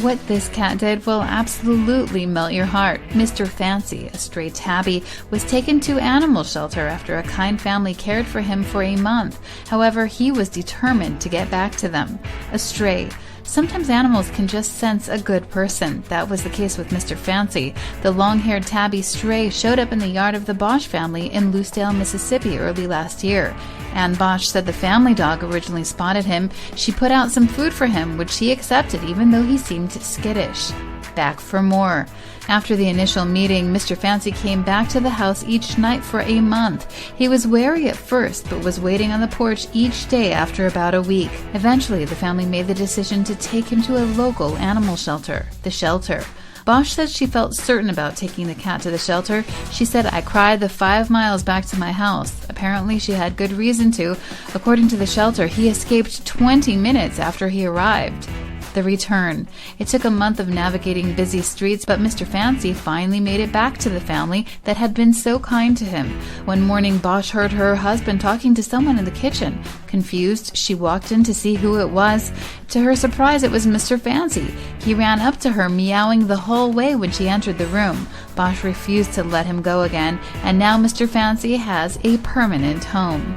What this cat did will absolutely melt your heart. Mr. Fancy, a stray tabby, was taken to animal shelter after a kind family cared for him for a month. However, he was determined to get back to them. A stray. Sometimes animals can just sense a good person. That was the case with Mr. Fancy. The long-haired tabby stray showed up in the yard of the Bosche family in Lucedale, Mississippi early last year. Anne Bosche said the family dog originally spotted him. She put out some food for him, which he accepted even though he seemed skittish. Back for more. After the initial meeting, Mr. Fancy came back to the house each night for a month. He was wary at first, but was waiting on the porch each day after about a week. Eventually, the family made the decision to take him to a local animal shelter, the shelter. Bosche said she felt certain about taking the cat to the shelter. She said, "I cried the 5 miles back to my house." Apparently, she had good reason to. According to the shelter, he escaped 20 minutes after he arrived. The return. It took a month of navigating busy streets, but Mr. Fancy finally made it back to the family that had been so kind to him. One morning, Bosche heard her husband talking to someone in the kitchen. Confused, she walked in to see who it was. To her surprise, it was Mr. Fancy. He ran up to her, meowing the whole way when she entered the room. Bosche refused to let him go again, and now Mr. Fancy has a permanent home.